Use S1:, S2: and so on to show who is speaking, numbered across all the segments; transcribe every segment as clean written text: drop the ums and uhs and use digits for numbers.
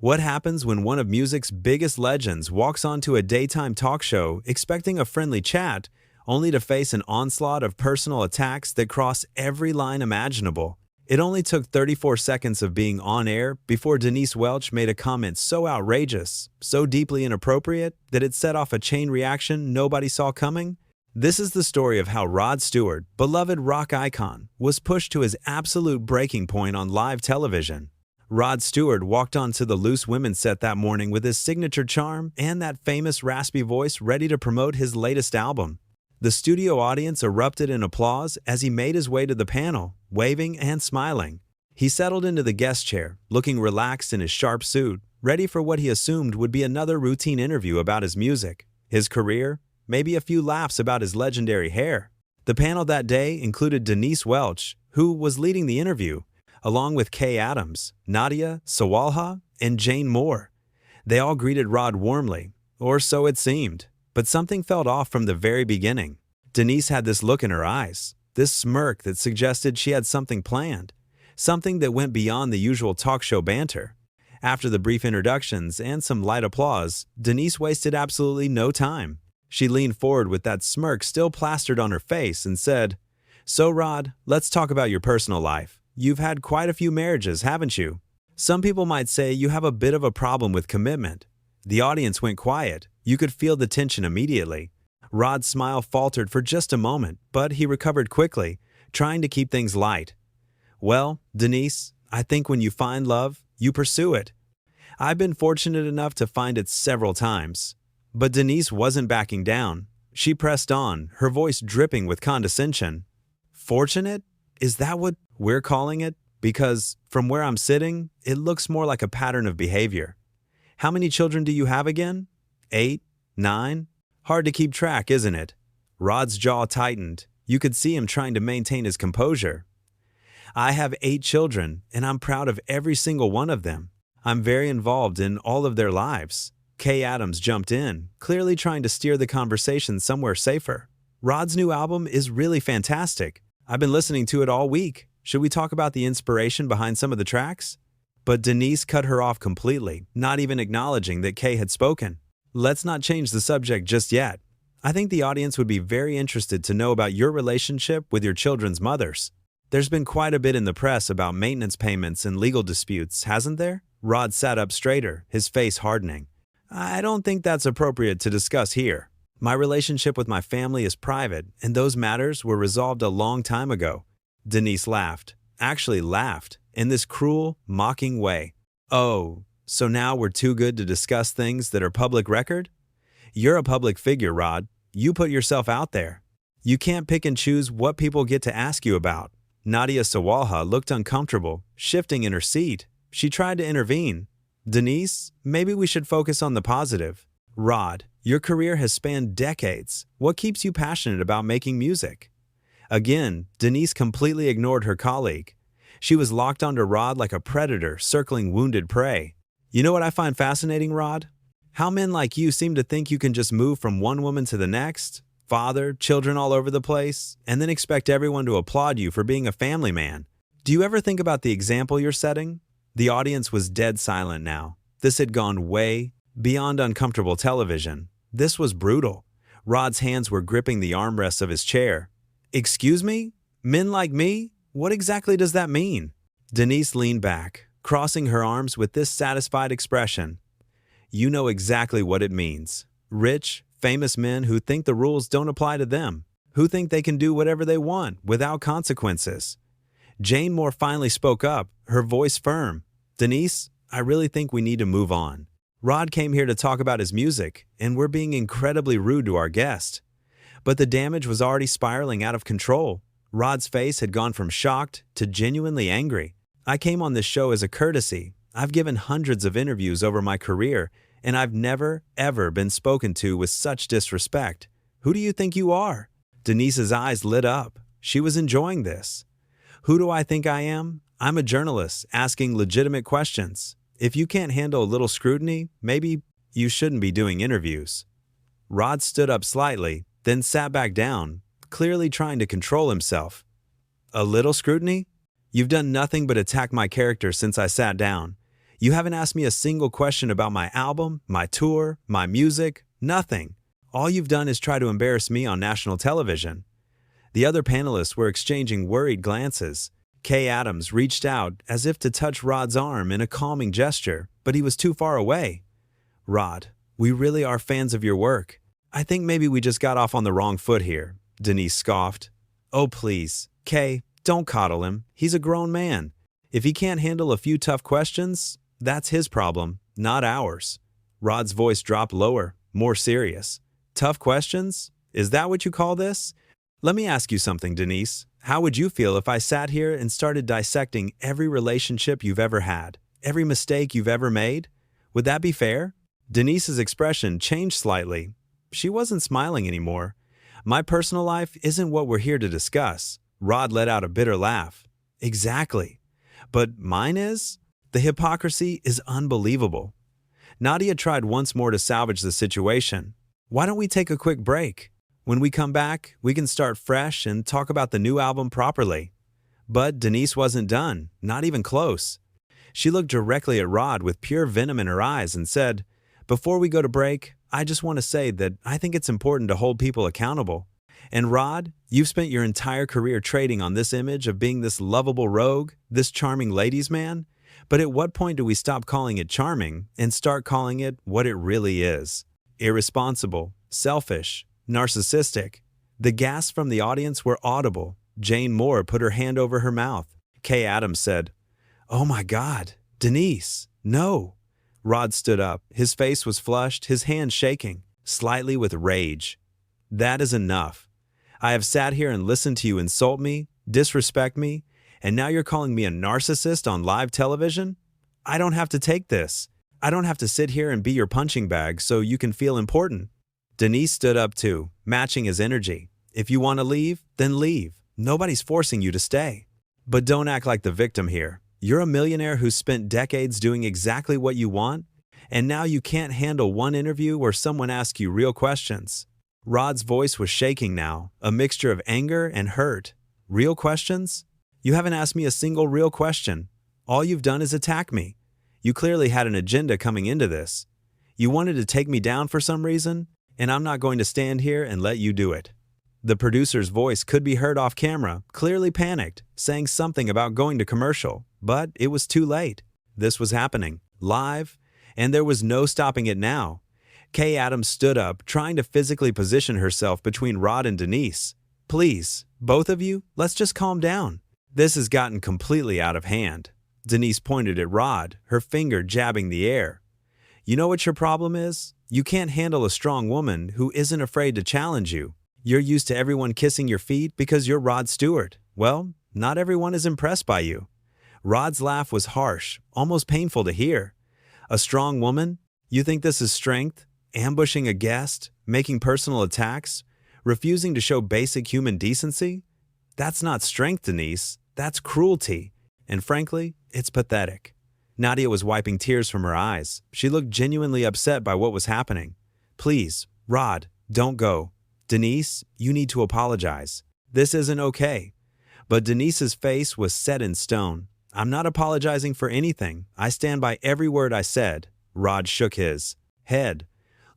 S1: What happens when one of music's biggest legends walks onto a daytime talk show expecting a friendly chat, only to face an onslaught of personal attacks that cross every line imaginable? It only took 34 seconds of being on air before Denise Welch made a comment so outrageous, so deeply inappropriate, that it set off a chain reaction nobody saw coming. This is the story of how Rod Stewart, beloved rock icon, was pushed to his absolute breaking point on live television. Rod Stewart walked onto the Loose Women set that morning with his signature charm and that famous raspy voice ready to promote his latest album. The studio audience erupted in applause as he made his way to the panel, waving and smiling. He settled into the guest chair, looking relaxed in his sharp suit, ready for what he assumed would be another routine interview about his music, his career, maybe a few laughs about his legendary hair. The panel that day included Denise Welch, who was leading the interview, along with Kay Adams, Nadia Sawalha, and Jane Moore. They all greeted Rod warmly, or so it seemed, but something felt off from the very beginning. Denise had this look in her eyes, this smirk that suggested she had something planned, something that went beyond the usual talk show banter. After the brief introductions and some light applause, Denise wasted absolutely no time. She leaned forward with that smirk still plastered on her face and said, "So Rod, let's talk about your personal life. You've had quite a few marriages, haven't you? Some people might say you have a bit of a problem with commitment." The audience went quiet. You could feel the tension immediately. Rod's smile faltered for just a moment, but he recovered quickly, trying to keep things light. "Well, Denise, I think when you find love, you pursue it. I've been fortunate enough to find it several times." But Denise wasn't backing down. She pressed on, her voice dripping with condescension. "Fortunate? Is that what we're calling it? Because, from where I'm sitting, it looks more like a pattern of behavior. How many children do you have again? 8? 9? Hard to keep track, isn't it?" Rod's jaw tightened. You could see him trying to maintain his composure. "I have 8 children, and I'm proud of every single one of them. I'm very involved in all of their lives." Kay Adams jumped in, clearly trying to steer the conversation somewhere safer. "Rod's new album is really fantastic. I've been listening to it all week. Should we talk about the inspiration behind some of the tracks?" But Denise cut her off completely, not even acknowledging that Kay had spoken. "Let's not change the subject just yet. I think the audience would be very interested to know about your relationship with your children's mothers. There's been quite a bit in the press about maintenance payments and legal disputes, hasn't there?" Rod sat up straighter, his face hardening. "I don't think that's appropriate to discuss here. My relationship with my family is private, and those matters were resolved a long time ago." Denise laughed, actually laughed, in this cruel, mocking way. "Oh, so now we're too good to discuss things that are public record? You're a public figure, Rod. You put yourself out there. You can't pick and choose what people get to ask you about." Nadia Sawalha looked uncomfortable, shifting in her seat. She tried to intervene. "Denise, maybe we should focus on the positive. Rod, your career has spanned decades. What keeps you passionate about making music?" Again, Denise completely ignored her colleague. She was locked onto Rod like a predator circling wounded prey. "You know what I find fascinating, Rod? How men like you seem to think you can just move from one woman to the next, father, children all over the place, and then expect everyone to applaud you for being a family man. Do you ever think about the example you're setting?" The audience was dead silent now. This had gone way beyond uncomfortable television. This was brutal. Rod's hands were gripping the armrests of his chair. "Excuse me? Men like me? What exactly does that mean?" Denise leaned back, crossing her arms with this satisfied expression. "You know exactly what it means. Rich, famous men who think the rules don't apply to them, who think they can do whatever they want without consequences." Jane Moore finally spoke up, her voice firm. "Denise, I really think we need to move on. Rod came here to talk about his music, and we're being incredibly rude to our guest." But the damage was already spiraling out of control. Rod's face had gone from shocked to genuinely angry. "I came on this show as a courtesy. I've given hundreds of interviews over my career, and I've never, ever been spoken to with such disrespect. Who do you think you are?" Denise's eyes lit up. She was enjoying this. "Who do I think I am? I'm a journalist asking legitimate questions. If you can't handle a little scrutiny, maybe you shouldn't be doing interviews." Rod stood up slightly, then sat back down, clearly trying to control himself. "A little scrutiny? You've done nothing but attack my character since I sat down. You haven't asked me a single question about my album, my tour, my music, nothing. All you've done is try to embarrass me on national television." The other panelists were exchanging worried glances. Kay Adams reached out as if to touch Rod's arm in a calming gesture, but he was too far away. "Rod, we really are fans of your work. I think maybe we just got off on the wrong foot here," Denise scoffed. "Oh, please, Kay, don't coddle him. He's a grown man. If he can't handle a few tough questions, that's his problem, not ours." Rod's voice dropped lower, more serious. "Tough questions? Is that what you call this? Let me ask you something, Denise. How would you feel if I sat here and started dissecting every relationship you've ever had, every mistake you've ever made? Would that be fair?" Denise's expression changed slightly. She wasn't smiling anymore. "My personal life isn't what we're here to discuss." Rod let out a bitter laugh. "Exactly. But mine is? The hypocrisy is unbelievable." Nadia tried once more to salvage the situation. "Why don't we take a quick break? When we come back, we can start fresh and talk about the new album properly." But Denise wasn't done, not even close. She looked directly at Rod with pure venom in her eyes and said, "Before we go to break, I just want to say that I think it's important to hold people accountable. And Rod, you've spent your entire career trading on this image of being this lovable rogue, this charming ladies' man. But at what point do we stop calling it charming and start calling it what it really is? Irresponsible, selfish, narcissistic." The gasps from the audience were audible. Jane Moore put her hand over her mouth. Kay Adams said, "Oh my God, Denise, no." Rod stood up. His face was flushed, his hands shaking, slightly with rage. "That is enough. I have sat here and listened to you insult me, disrespect me, and now you're calling me a narcissist on live television? I don't have to take this. I don't have to sit here and be your punching bag so you can feel important." Denise stood up too, matching his energy. "If you want to leave, then leave. Nobody's forcing you to stay. But don't act like the victim here. You're a millionaire who's spent decades doing exactly what you want, and now you can't handle one interview where someone asks you real questions." Rod's voice was shaking now, a mixture of anger and hurt. "Real questions? You haven't asked me a single real question. All you've done is attack me. You clearly had an agenda coming into this. You wanted to take me down for some reason, and I'm not going to stand here and let you do it." The producer's voice could be heard off camera, clearly panicked, saying something about going to commercial, but it was too late. This was happening, live, and there was no stopping it now. Kay Adams stood up, trying to physically position herself between Rod and Denise. "Please, both of you, let's just calm down. This has gotten completely out of hand." Denise pointed at Rod, her finger jabbing the air. "You know what your problem is? You can't handle a strong woman who isn't afraid to challenge you. You're used to everyone kissing your feet because you're Rod Stewart. Well, not everyone is impressed by you." Rod's laugh was harsh, almost painful to hear. "A strong woman? You think this is strength? Ambushing a guest? Making personal attacks? Refusing to show basic human decency? That's not strength, Denise. That's cruelty. And frankly, it's pathetic." Nadia was wiping tears from her eyes. She looked genuinely upset by what was happening. "Please, Rod, don't go. Denise, you need to apologize. This isn't okay." But Denise's face was set in stone. "I'm not apologizing for anything. I stand by every word I said." Rod shook his head,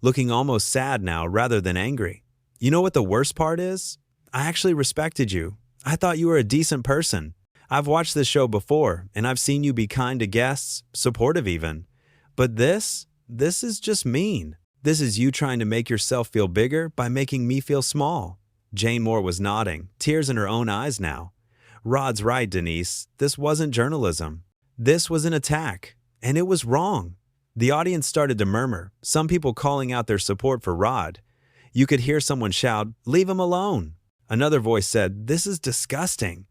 S1: looking almost sad now rather than angry. "You know what the worst part is? I actually respected you. I thought you were a decent person. I've watched this show before, and I've seen you be kind to guests, supportive even. But this is just mean. This is you trying to make yourself feel bigger by making me feel small." Jane Moore was nodding, tears in her own eyes now. "Rod's right, Denise. This wasn't journalism. This was an attack, and it was wrong." The audience started to murmur, some people calling out their support for Rod. You could hear someone shout, "Leave him alone." Another voice said, "This is disgusting."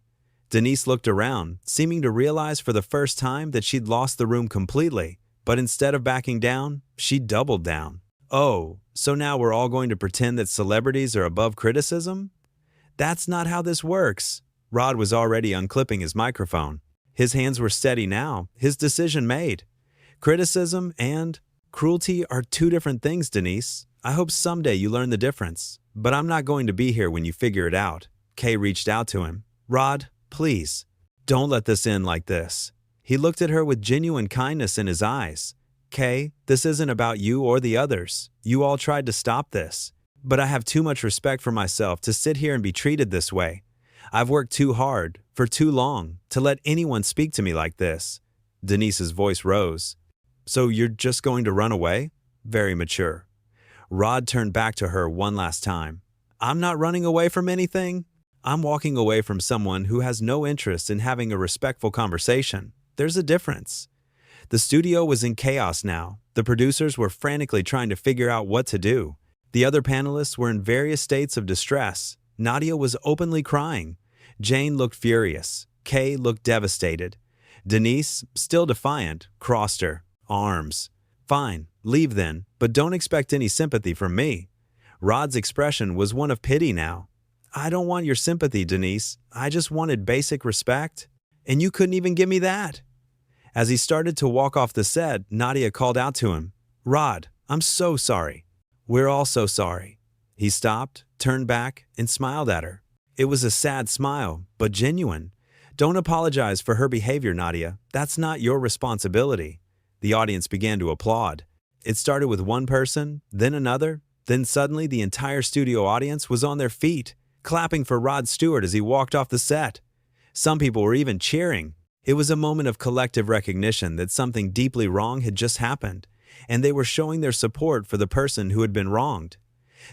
S1: Denise looked around, seeming to realize for the first time that she'd lost the room completely, but instead of backing down, she doubled down. "Oh, so now we're all going to pretend that celebrities are above criticism? That's not how this works." Rod was already unclipping his microphone. His hands were steady now, his decision made. "Criticism and cruelty are two different things, Denise. I hope someday you learn the difference. But I'm not going to be here when you figure it out." Kay reached out to him. "Rod, please, don't let this end like this. He looked at her with genuine kindness in his eyes. "Kay, this isn't about you or the others. You all tried to stop this. But I have too much respect for myself to sit here and be treated this way. I've worked too hard, for too long, to let anyone speak to me like this." Denise's voice rose. "So you're just going to run away?" Very mature. Rod turned back to her one last time. "I'm not running away from anything. I'm walking away from someone who has no interest in having a respectful conversation. There's a difference." The studio was in chaos now. The producers were frantically trying to figure out what to do. The other panelists were in various states of distress. Nadia was openly crying. Jane looked furious. Kay looked devastated. Denise, still defiant, crossed her arms. "Fine, leave then, but don't expect any sympathy from me." Rod's expression was one of pity now. "I don't want your sympathy, Denise. I just wanted basic respect. And you couldn't even give me that." As he started to walk off the set, Nadia called out to him, "Rod, I'm so sorry." "We're all so sorry." He stopped, turned back, and smiled at her. It was a sad smile, but genuine. "Don't apologize for her behavior, Nadia. That's not your responsibility." The audience began to applaud. It started with one person, then another, then suddenly the entire studio audience was on their feet, clapping for Rod Stewart as he walked off the set. Some people were even cheering. It was a moment of collective recognition that something deeply wrong had just happened, and they were showing their support for the person who had been wronged.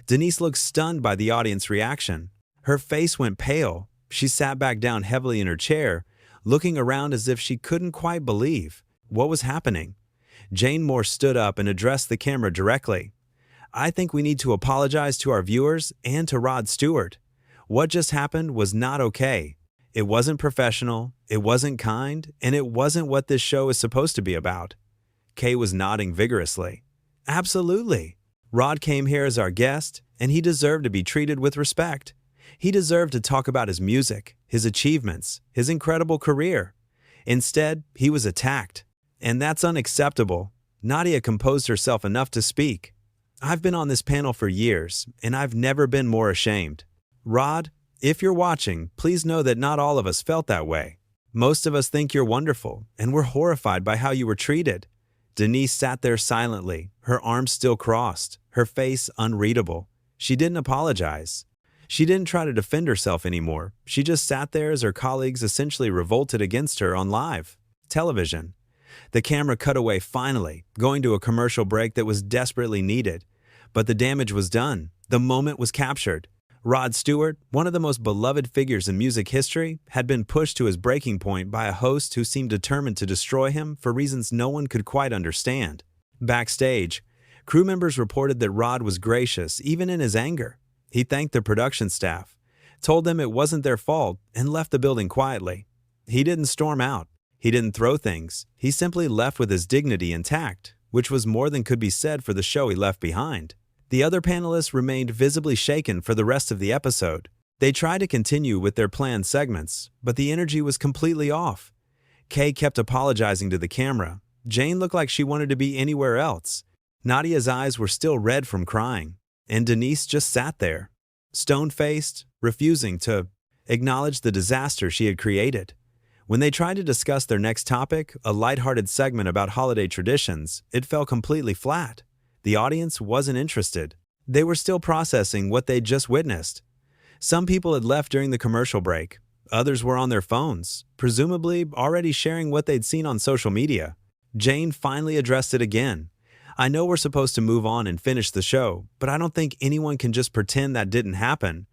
S1: Denise looked stunned by the audience reaction. Her face went pale. She sat back down heavily in her chair, looking around as if she couldn't quite believe what was happening. Jane Moore stood up and addressed the camera directly. "I think we need to apologize to our viewers and to Rod Stewart. What just happened was not okay. It wasn't professional, it wasn't kind, and it wasn't what this show is supposed to be about." Kay was nodding vigorously. "Absolutely. Rod came here as our guest, and he deserved to be treated with respect. He deserved to talk about his music, his achievements, his incredible career. Instead, he was attacked. And that's unacceptable." Nadia composed herself enough to speak. "I've been on this panel for years, and I've never been more ashamed. Rod, if you're watching, please know that not all of us felt that way. Most of us think you're wonderful, and we're horrified by how you were treated." Denise sat there silently, her arms still crossed, her face unreadable. She didn't apologize. She didn't try to defend herself anymore. She just sat there as her colleagues essentially revolted against her on live television. The camera cut away finally, going to a commercial break that was desperately needed. But the damage was done. The moment was captured. Rod Stewart, one of the most beloved figures in music history, had been pushed to his breaking point by a host who seemed determined to destroy him for reasons no one could quite understand. Backstage, crew members reported that Rod was gracious even in his anger. He thanked the production staff, told them it wasn't their fault, and left the building quietly. He didn't storm out. He didn't throw things. He simply left with his dignity intact, which was more than could be said for the show he left behind. The other panelists remained visibly shaken for the rest of the episode. They tried to continue with their planned segments, but the energy was completely off. Kay kept apologizing to the camera. Jane looked like she wanted to be anywhere else. Nadia's eyes were still red from crying, and Denise just sat there, stone-faced, refusing to acknowledge the disaster she had created. When they tried to discuss their next topic, a lighthearted segment about holiday traditions, it fell completely flat. The audience wasn't interested. They were still processing what they'd just witnessed. Some people had left during the commercial break. Others were on their phones, presumably already sharing what they'd seen on social media. Jane finally addressed it again. "I know we're supposed to move on and finish the show, but I don't think anyone can just pretend that didn't happen.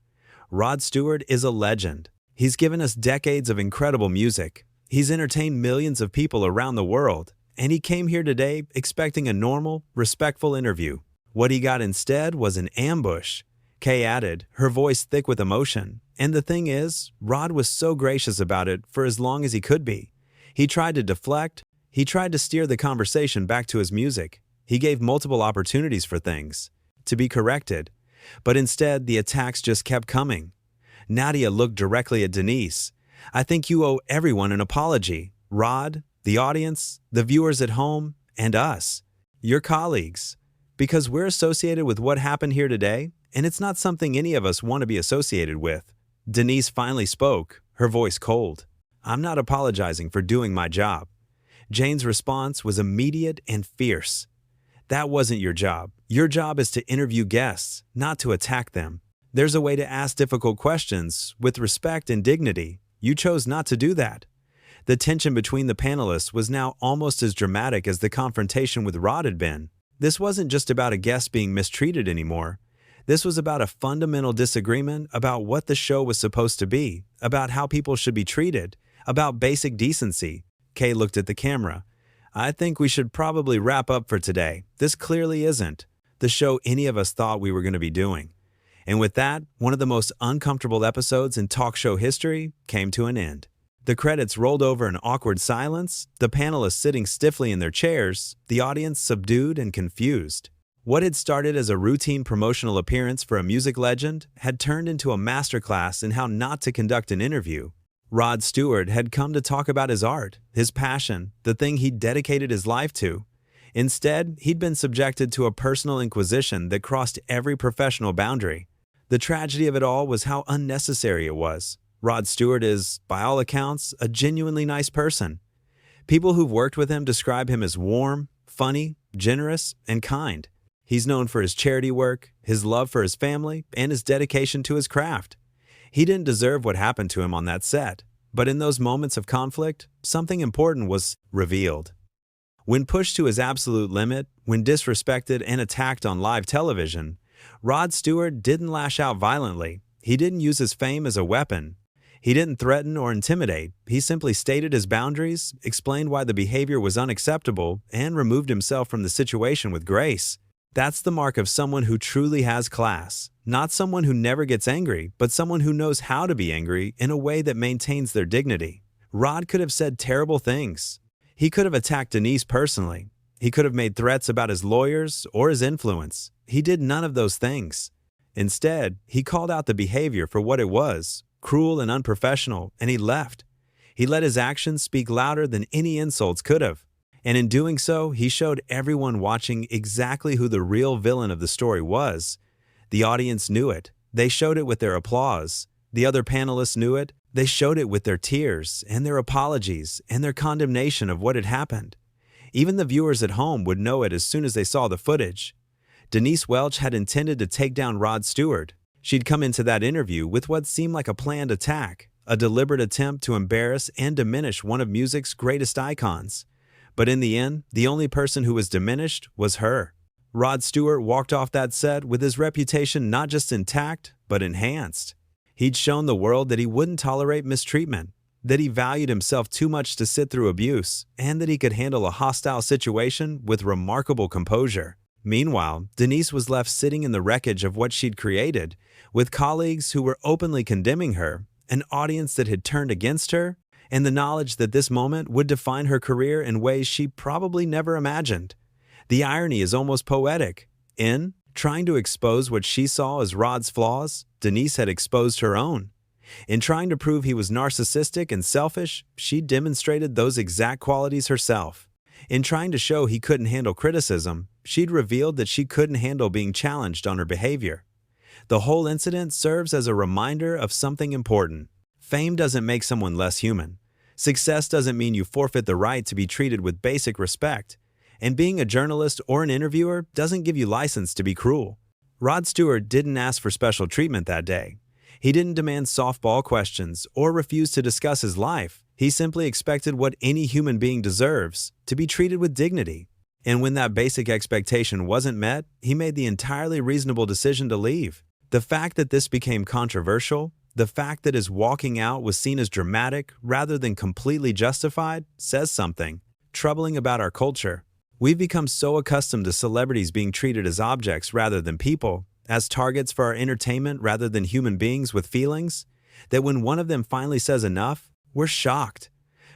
S1: Rod Stewart is a legend. He's given us decades of incredible music. He's entertained millions of people around the world. And he came here today expecting a normal, respectful interview. What he got instead was an ambush." Kay added, her voice thick with emotion. "And the thing is, Rod was so gracious about it for as long as he could be. He tried to deflect. He tried to steer the conversation back to his music. He gave multiple opportunities for things to be corrected. But instead, the attacks just kept coming." Nadia looked directly at Denise. "I think you owe everyone an apology. Rod, the audience, the viewers at home, and us, your colleagues. Because we're associated with what happened here today, and it's not something any of us want to be associated with." Denise finally spoke, her voice cold. "I'm not apologizing for doing my job. Jane's response was immediate and fierce. That wasn't your job. Your job is to interview guests, not to attack them. There's a way to ask difficult questions with respect and dignity. You chose not to do that. The tension between the panelists was now almost as dramatic as the confrontation with Rod had been. This wasn't just about a guest being mistreated anymore. This was about a fundamental disagreement about what the show was supposed to be, about how people should be treated, about basic decency. Kay looked at the camera. I think we should probably wrap up for today. This clearly isn't the show any of us thought we were going to be doing. And with that, one of the most uncomfortable episodes in talk show history came to an end. The credits rolled over in awkward silence, the panelists sitting stiffly in their chairs, the audience subdued and confused. What had started as a routine promotional appearance for a music legend had turned into a masterclass in how not to conduct an interview. Rod Stewart had come to talk about his art, his passion, the thing he'd dedicated his life to. Instead, he'd been subjected to a personal inquisition that crossed every professional boundary. The tragedy of it all was how unnecessary it was. Rod Stewart is, by all accounts, a genuinely nice person. People who've worked with him describe him as warm, funny, generous, and kind. He's known for his charity work, his love for his family, and his dedication to his craft. He didn't deserve what happened to him on that set, but in those moments of conflict, something important was revealed. When pushed to his absolute limit, when disrespected and attacked on live television, Rod Stewart didn't lash out violently. He didn't use his fame as a weapon. He didn't threaten or intimidate. He simply stated his boundaries, explained why the behavior was unacceptable, and removed himself from the situation with grace. That's the mark of someone who truly has class. Not someone who never gets angry, but someone who knows how to be angry in a way that maintains their dignity. Rod could have said terrible things. He could have attacked Denise personally. He could have made threats about his lawyers or his influence. He did none of those things. Instead, he called out the behavior for what it was, cruel and unprofessional, and he left. He let his actions speak louder than any insults could have. And in doing so, he showed everyone watching exactly who the real villain of the story was. The audience knew it. They showed it with their applause. The other panelists knew it. They showed it with their tears and their apologies and their condemnation of what had happened. Even the viewers at home would know it as soon as they saw the footage. Denise Welch had intended to take down Rod Stewart. She'd come into that interview with what seemed like a planned attack, a deliberate attempt to embarrass and diminish one of music's greatest icons. But in the end, the only person who was diminished was her. Rod Stewart walked off that set with his reputation not just intact, but enhanced. He'd shown the world that he wouldn't tolerate mistreatment, that he valued himself too much to sit through abuse, and that he could handle a hostile situation with remarkable composure. Meanwhile, Denise was left sitting in the wreckage of what she'd created, with colleagues who were openly condemning her, an audience that had turned against her, and the knowledge that this moment would define her career in ways she probably never imagined. The irony is almost poetic. In trying to expose what she saw as Rod's flaws, Denise had exposed her own. In trying to prove he was narcissistic and selfish, she demonstrated those exact qualities herself. In trying to show he couldn't handle criticism, she'd revealed that she couldn't handle being challenged on her behavior. The whole incident serves as a reminder of something important. Fame doesn't make someone less human. Success doesn't mean you forfeit the right to be treated with basic respect. And being a journalist or an interviewer doesn't give you license to be cruel. Rod Stewart didn't ask for special treatment that day. He didn't demand softball questions or refuse to discuss his life. He simply expected what any human being deserves, to be treated with dignity. And when that basic expectation wasn't met, he made the entirely reasonable decision to leave. The fact that this became controversial, the fact that his walking out was seen as dramatic rather than completely justified, says something troubling about our culture. We've become so accustomed to celebrities being treated as objects rather than people, as targets for our entertainment rather than human beings with feelings, that when one of them finally says enough, we're shocked.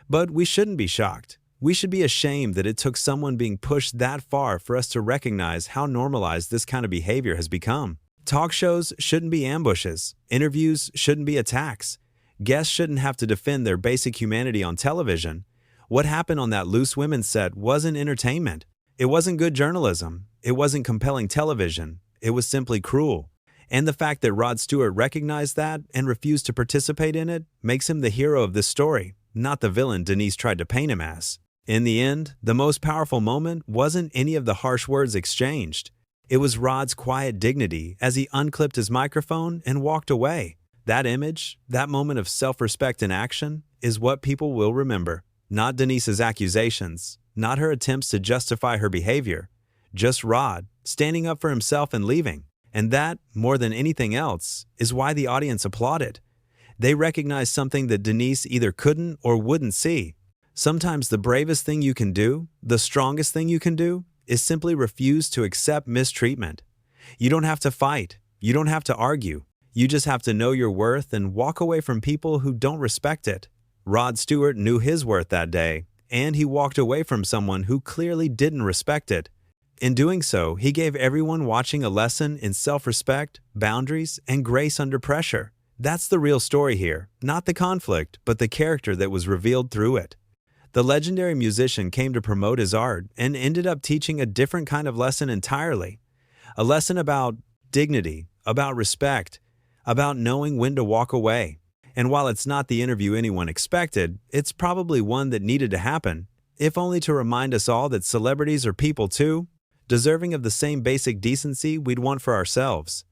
S1: But we shouldn't be shocked. We should be ashamed that it took someone being pushed that far for us to recognize how normalized this kind of behavior has become. Talk shows shouldn't be ambushes. Interviews shouldn't be attacks. Guests shouldn't have to defend their basic humanity on television. What happened on that Loose Women set wasn't entertainment. It wasn't good journalism. It wasn't compelling television. It was simply cruel. And the fact that Rod Stewart recognized that and refused to participate in it makes him the hero of this story, not the villain Denise tried to paint him as. In the end, the most powerful moment wasn't any of the harsh words exchanged. It was Rod's quiet dignity as he unclipped his microphone and walked away. That image, that moment of self-respect in action, is what people will remember. Not Denise's accusations, not her attempts to justify her behavior, just Rod standing up for himself and leaving. And that, more than anything else, is why the audience applauded. They recognized something that Denise either couldn't or wouldn't see. Sometimes the bravest thing you can do, the strongest thing you can do, is simply refuse to accept mistreatment. You don't have to fight. You don't have to argue. You just have to know your worth and walk away from people who don't respect it. Rod Stewart knew his worth that day, and he walked away from someone who clearly didn't respect it. In doing so, he gave everyone watching a lesson in self-respect, boundaries, and grace under pressure. That's the real story here, not the conflict, but the character that was revealed through it. The legendary musician came to promote his art and ended up teaching a different kind of lesson entirely. A lesson about dignity, about respect, about knowing when to walk away. And while it's not the interview anyone expected, it's probably one that needed to happen, if only to remind us all that celebrities are people too, deserving of the same basic decency we'd want for ourselves.